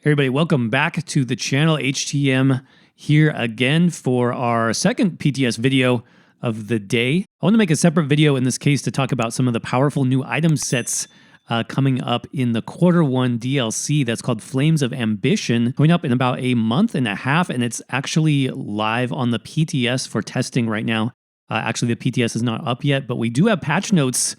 Everybody, welcome back to the channel. HTM here again for our second PTS video of the day. I want to make a separate video in this case to talk about some of the powerful new item sets coming up in the Q1 DLC that's called Flames of Ambition, coming up in about a month and a half, and it's actually live on the PTS for testing right now. Actually, the PTS is not up yet, but we do have patch notes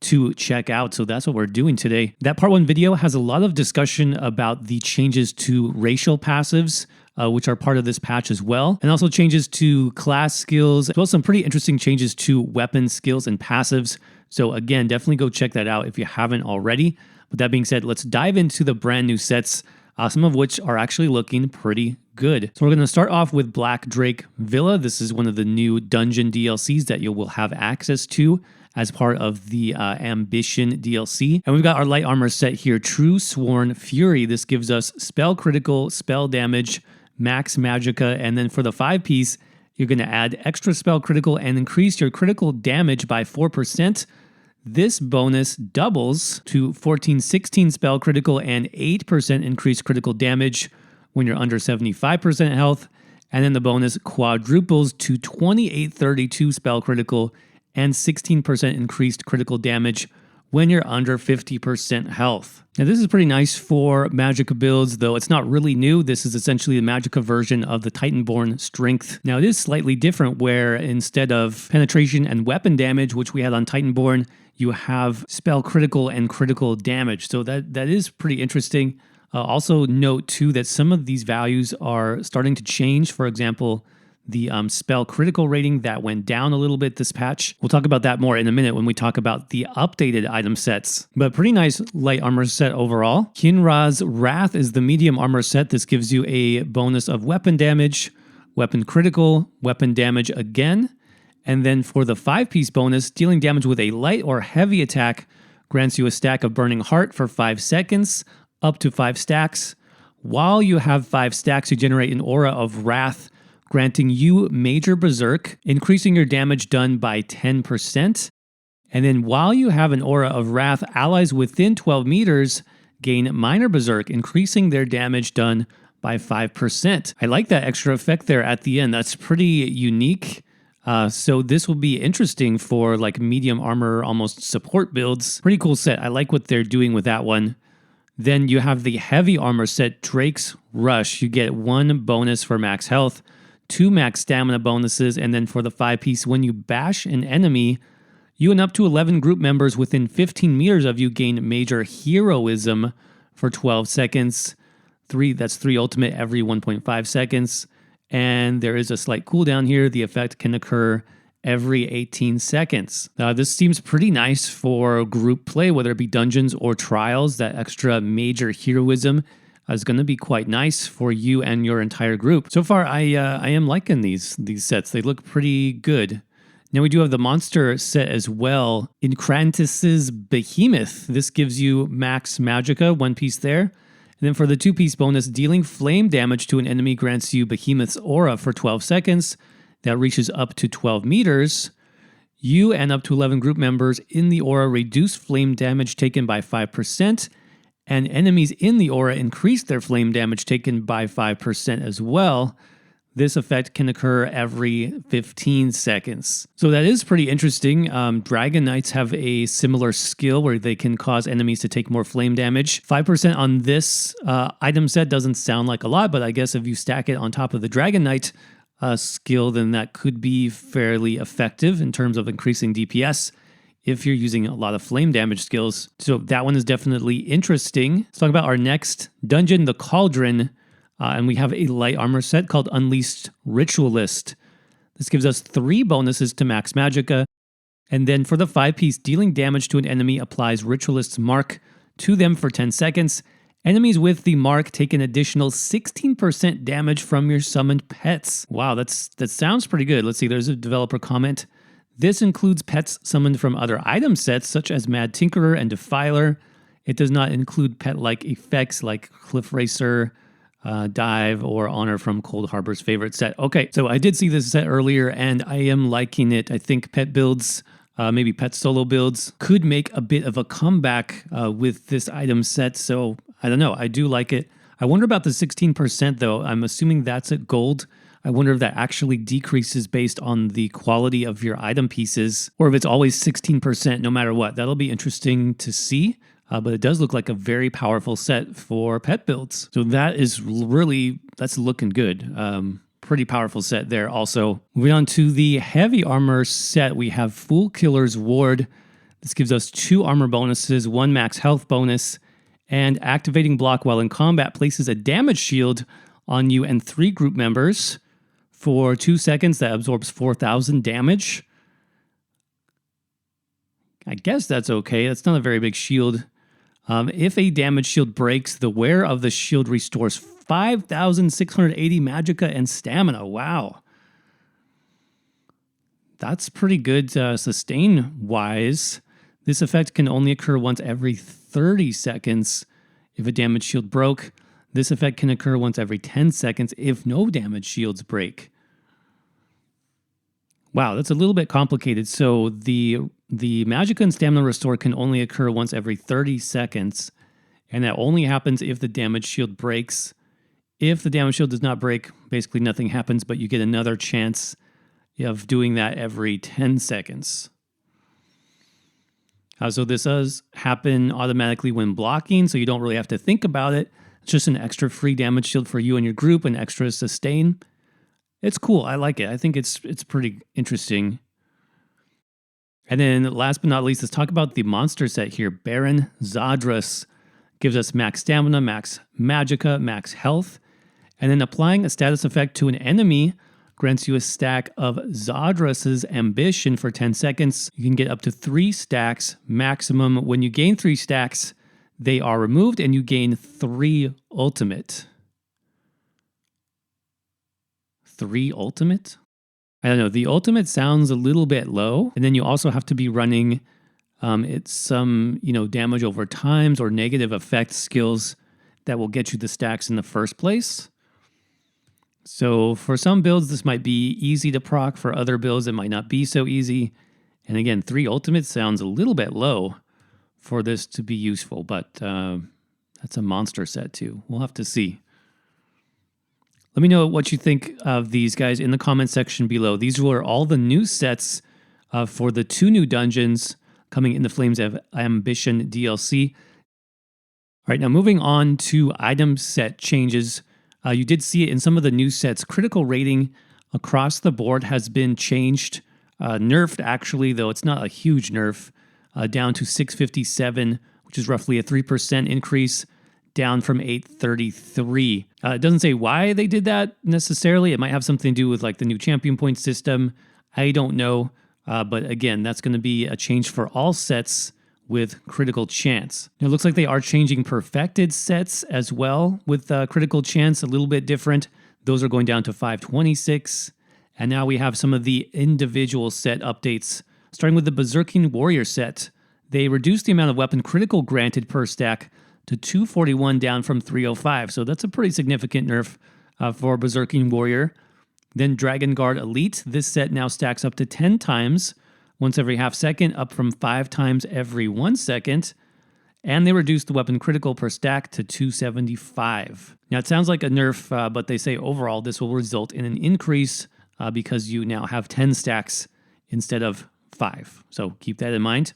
to check out, so that's what we're doing today. That part 1 video has a lot of discussion about the changes to racial passives, which are part of this patch as well, and also changes to class skills, as well as some pretty interesting changes to weapon skills and passives. So again, definitely go check that out if you haven't already. With that being said, let's dive into the brand new sets, some of which are actually looking pretty good. So we're going to start off with Black Drake Villa. This is one of the new dungeon DLCs that you will have access to as part of the Ambition DLC. And we've got our light armor set here, True Sworn Fury. This gives us spell critical, spell damage, max magicka, and then for the 5-piece, you're going to add extra spell critical and increase your critical damage by 4%. This bonus doubles to 14-16 spell critical and 8% increased critical damage when you're under 75% health. And then the bonus quadruples to 28-32 spell critical and 16% increased critical damage when you're under 50% health. Now this is pretty nice for Magicka builds, though it's not really new. This is essentially the Magicka version of the Titanborn Strength. Now it is slightly different where instead of penetration and weapon damage, which we had on Titanborn, you have spell critical and critical damage. So that is pretty interesting. Also note too that some of these values are starting to change. For example, the spell critical rating that went down a little bit this patch. We'll talk about that more in a minute when we talk about the updated item sets. But pretty nice light armor set overall. Kinras Wrath is the medium armor set. This gives you a bonus of weapon damage, weapon critical, weapon damage again. And then for the 5-piece bonus, dealing damage with a light or heavy attack grants you a stack of Burning Heart for 5 seconds, up to 5 stacks. While you have 5 stacks, you generate an aura of Wrath, granting you Major Berserk, increasing your damage done by 10%. And then while you have an aura of Wrath, allies within 12 meters gain Minor Berserk, increasing their damage done by 5%. I like that extra effect there at the end. That's pretty unique. So this will be interesting for like medium armor, almost support builds. Pretty cool set. I like what they're doing with that one. Then you have the heavy armor set, Drake's Rush. You get 1 bonus for max health, 2 max stamina bonuses, and then for the 5-piece, when you bash an enemy, you and up to 11 group members within 15 meters of you gain Major Heroism for 12 seconds. That's 3 ultimate every 1.5 seconds. And there is a slight cooldown here. The effect can occur every 18 seconds. This seems pretty nice for group play, whether it be dungeons or trials. That extra Major Heroism is going to be quite nice for you and your entire group. So far, I am liking these sets. They look pretty good. Now we do have the monster set as well. Incrantus's Behemoth. This gives you max magicka, 1 piece there. And then for the 2-piece bonus, dealing flame damage to an enemy grants you Behemoth's aura for 12 seconds. That reaches up to 12 meters. You and up to 11 group members in the aura reduce flame damage taken by 5%. And enemies in the aura increase their flame damage taken by 5% as well. This effect can occur every 15 seconds. So that is pretty interesting. Dragon Knights have a similar skill where they can cause enemies to take more flame damage. 5% on this item set doesn't sound like a lot, but I guess if you stack it on top of the Dragon Knight skill, then that could be fairly effective in terms of increasing DPS if you're using a lot of flame damage skills. So that one is definitely interesting. Let's talk about our next dungeon, the Cauldron. And we have a light armor set called Unleashed Ritualist. This gives us 3 bonuses to max magicka. And then for the 5-piece, dealing damage to an enemy applies Ritualist's mark to them for 10 seconds. Enemies with the mark take an additional 16% damage from your summoned pets. Wow, that sounds pretty good. Let's see, there's a developer comment. This includes pets summoned from other item sets, such as Mad Tinkerer and Defiler. It does not include pet-like effects like Cliff Racer, Dive, or Honor from Cold Harbor's favorite set. Okay, so I did see this set earlier, and I am liking it. I think pet builds, maybe pet solo builds, could make a bit of a comeback with this item set, so I don't know. I do like it. I wonder about the 16% though. I'm assuming that's at gold. I wonder if that actually decreases based on the quality of your item pieces, or if it's always 16% no matter what. That'll be interesting to see, but it does look like a very powerful set for pet builds. So that's looking good. Pretty powerful set there also. Moving on to the heavy armor set, we have Fool Killer's Ward. This gives us 2 armor bonuses, 1 max health bonus, and activating block while in combat places a damage shield on you and 3 group members. For 2 seconds, that absorbs 4,000 damage. I guess that's okay. That's not a very big shield. If a damage shield breaks, the wearer of the shield restores 5,680 magicka and stamina. Wow. That's pretty good sustain-wise. This effect can only occur once every 30 seconds if a damage shield broke. This effect can occur once every 10 seconds if no damage shields break. Wow, that's a little bit complicated. So the magicka and stamina restore can only occur once every 30 seconds, and that only happens if the damage shield breaks. If the damage shield does not break, basically nothing happens, but you get another chance of doing that every 10 seconds. So this does happen automatically when blocking, so you don't really have to think about it. It's just an extra free damage shield for you and your group, an extra sustain. It's cool. I like it. I think it's pretty interesting. And then last but not least, let's talk about the monster set here. Baron Zadras gives us max stamina, max magicka, max health. And then applying a status effect to an enemy grants you a stack of Zadras's Ambition for 10 seconds. You can get up to 3 stacks maximum. When you gain 3 stacks, they are removed and you gain 3 ultimate. 3 ultimate? I don't know. The ultimate sounds a little bit low. And then you also have to be running it's some, damage over times or negative effect skills that will get you the stacks in the first place. So for some builds, this might be easy to proc. For other builds, it might not be so easy. And again, 3 ultimate sounds a little bit low for this to be useful, but that's a monster set too. We'll have to see. Let me know what you think of these guys in the comment section below. These were all the new sets for the 2 new dungeons coming in the Flames of Ambition DLC. All right, now moving on to item set changes. You did see it in some of the new sets. Critical rating across the board has been changed. Nerfed, actually, though it's not a huge nerf, down to 657, which is roughly a 3% increase, down from 833. It doesn't say why they did that necessarily. It might have something to do with like the new champion point system. I don't know. But again, that's going to be a change for all sets with critical chance. It looks like they are changing perfected sets as well with critical chance, a little bit different. Those are going down to 526. And now we have some of the individual set updates, starting with the Berserking Warrior set. They reduced the amount of weapon critical granted per stack to 241 down from 305. So that's a pretty significant nerf for Berserking Warrior. Then Dragon Guard Elite. This set now stacks up to 10 times once every half second, up from 5 times every 1 second. And they reduced the weapon critical per stack to 275. Now it sounds like a nerf, but they say overall this will result in an increase because you now have 10 stacks instead of 5. So keep that in mind.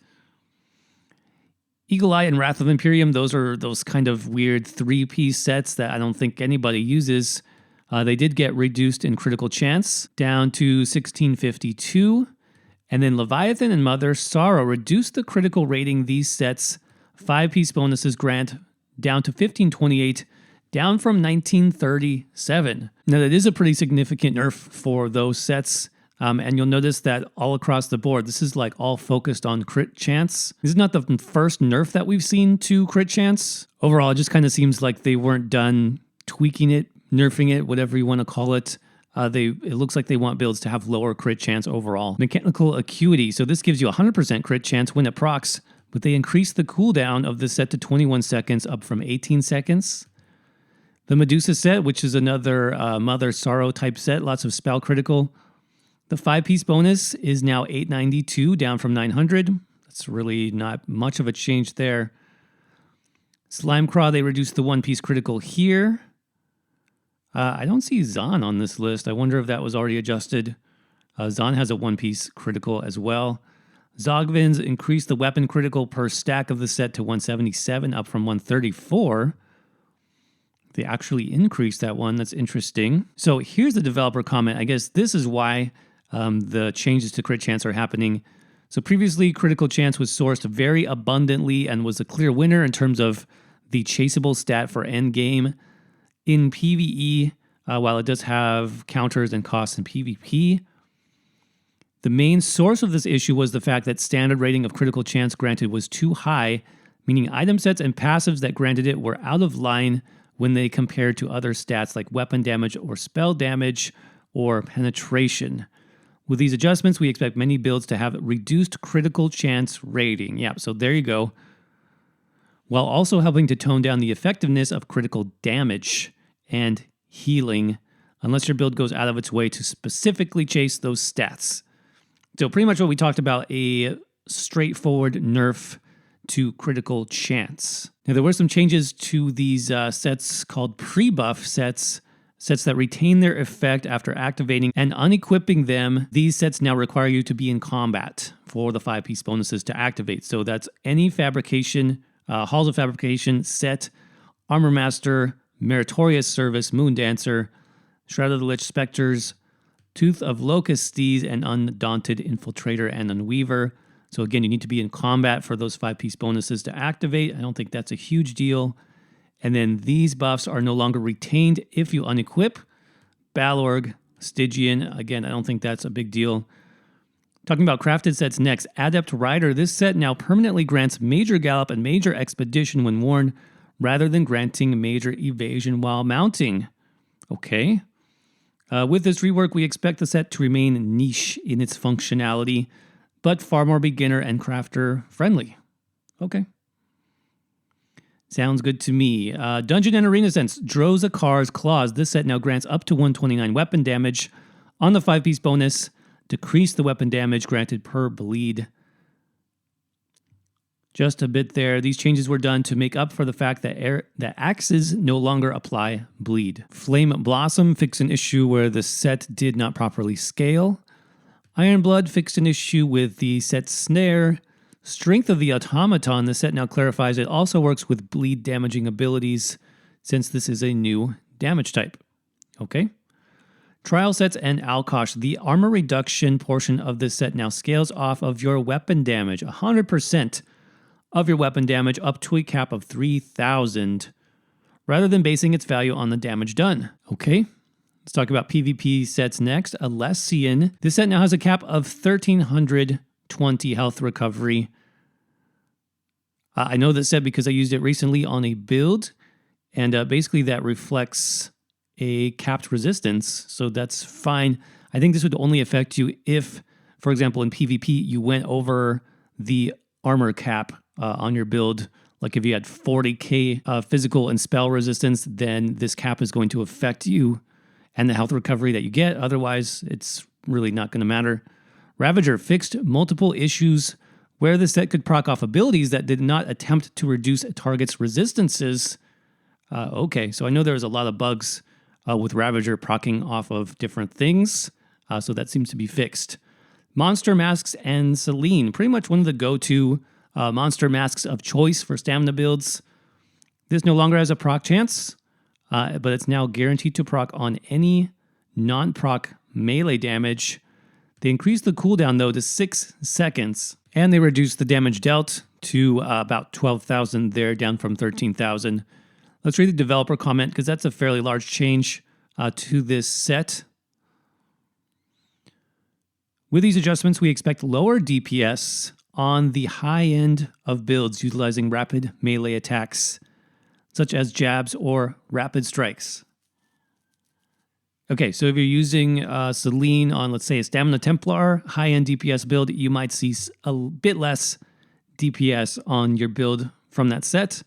Eagle Eye and Wrath of Imperium, those are those kind of weird 3-piece sets that I don't think anybody uses. They did get reduced in critical chance down to 1652. And then Leviathan and Mother Sorrow reduced the critical rating these sets 5-piece bonuses grant down to 1528, down from 1937. Now that is a pretty significant nerf for those sets. And you'll notice that all across the board, this is like all focused on crit chance. This is not the first nerf that we've seen to crit chance. Overall, it just kind of seems like they weren't done tweaking it, nerfing it, whatever you want to call it. It looks like they want builds to have lower crit chance overall. Mechanical Acuity. So this gives you 100% crit chance when it procs, but they increased the cooldown of the set to 21 seconds, up from 18 seconds. The Medusa set, which is another Mother Sorrow type set, lots of spell critical. The 5-piece bonus is now 892, down from 900. That's really not much of a change there. Slimecraw, they reduced the one-piece critical here. I don't see Zahn on this list. I wonder if that was already adjusted. Zahn has a one-piece critical as well. Zogvins increased the weapon critical per stack of the set to 177, up from 134. They actually increased that one. That's interesting. So here's the developer comment. I guess this is why the changes to crit chance are happening. So previously, critical chance was sourced very abundantly and was a clear winner in terms of the chaseable stat for endgame. In PvE, while it does have counters and costs in PvP, the main source of this issue was the fact that standard rating of critical chance granted was too high, meaning item sets and passives that granted it were out of line when they compared to other stats like weapon damage or spell damage or penetration. With these adjustments, we expect many builds to have reduced critical chance rating. Yeah, so there you go. While also helping to tone down the effectiveness of critical damage and healing, unless your build goes out of its way to specifically chase those stats. So pretty much what we talked about, a straightforward nerf to critical chance. Now, there were some changes to these sets called pre-buff sets that retain their effect after activating and unequipping them. These sets now require you to be in combat for the 5-piece bonuses to activate. So that's any fabrication, Halls of Fabrication set, Armor Master, Meritorious Service, Moon Dancer, Shroud of the Lich Specters, Tooth of Locust Steeds, and Undaunted Infiltrator and Unweaver. So again, you need to be in combat for those 5-piece bonuses to activate. I don't think that's a huge deal. And then these buffs are no longer retained if you unequip. Balorg, Stygian, again, I don't think that's a big deal. Talking about crafted sets next. Adept Rider. This set now permanently grants Major Gallop and Major Expedition when worn, rather than granting Major Evasion while mounting. Okay. With this rework, we expect the set to remain niche in its functionality, but far more beginner and crafter friendly. Okay. Sounds good to me. Dungeon and Arena Sense. Drozakar's Claws. This set now grants up to 129 weapon damage on the 5-piece bonus. Decrease the weapon damage granted per bleed. Just a bit there. These changes were done to make up for the fact that axes no longer apply bleed. Flame Blossom fixed an issue where the set did not properly scale. Ironblood fixed an issue with the set snare. Strength of the Automaton, the set now clarifies it also works with bleed damaging abilities since this is a new damage type. Okay. Trial sets and Alkosh. The armor reduction portion of this set now scales off of your weapon damage. 100% of your weapon damage up to a cap of 3,000 rather than basing its value on the damage done. Okay. Let's talk about PvP sets next. Alessian. This set now has a cap of 1,320 health recovery. I know this set because I used it recently on a build, and basically that reflects a capped resistance, so that's fine. I think this would only affect you if, for example, in PvP, you went over the armor cap on your build. Like if you had 40k physical and spell resistance, then this cap is going to affect you and the health recovery that you get. Otherwise, it's really not going to matter. Ravager fixed multiple issues where the set could proc off abilities that did not attempt to reduce a target's resistances. Okay, so I know there was a lot of bugs with Ravager proccing off of different things, so that seems to be fixed. Monster Masks and Selene, pretty much one of the go-to monster masks of choice for stamina builds. This no longer has a proc chance, but it's now guaranteed to proc on any non-proc melee damage. They increased the cooldown, though, to 6 seconds, and they reduced the damage dealt to about 12,000 there, down from 13,000. Let's read the developer comment, because that's a fairly large change to this set. With these adjustments, we expect lower DPS on the high end of builds utilizing rapid melee attacks, such as jabs or rapid strikes. Okay, so if you're using Selene on, let's say, a Stamina Templar high-end DPS build, you might see a bit less DPS on your build from that set,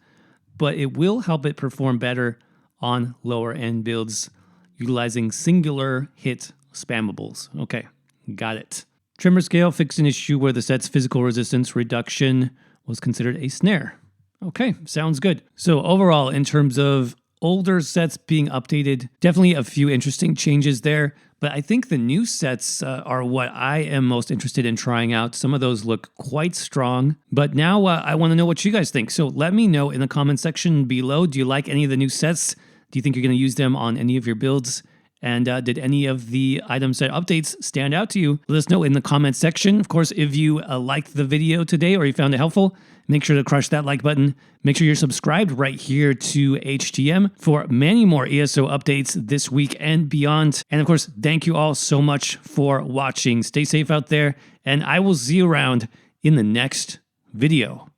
but it will help it perform better on lower-end builds utilizing singular hit spammables. Okay, got it. Tremor Scale fixed an issue where the set's physical resistance reduction was considered a snare. Okay, sounds good. So overall, in terms of older sets being updated, definitely a few interesting changes there. But I think the new sets are what I am most interested in trying out. Some of those look quite strong. But now I want to know what you guys think. So let me know in the comment section below. Do you like any of the new sets? Do you think you're going to use them on any of your builds? And did any of the item set updates stand out to you? Let us know in the comment section. Of course, if you liked the video today or you found it helpful, make sure to crush that like button. Make sure you're subscribed right here to HTM for many more ESO updates this week and beyond. And of course, thank you all so much for watching. Stay safe out there, and I will see you around in the next video.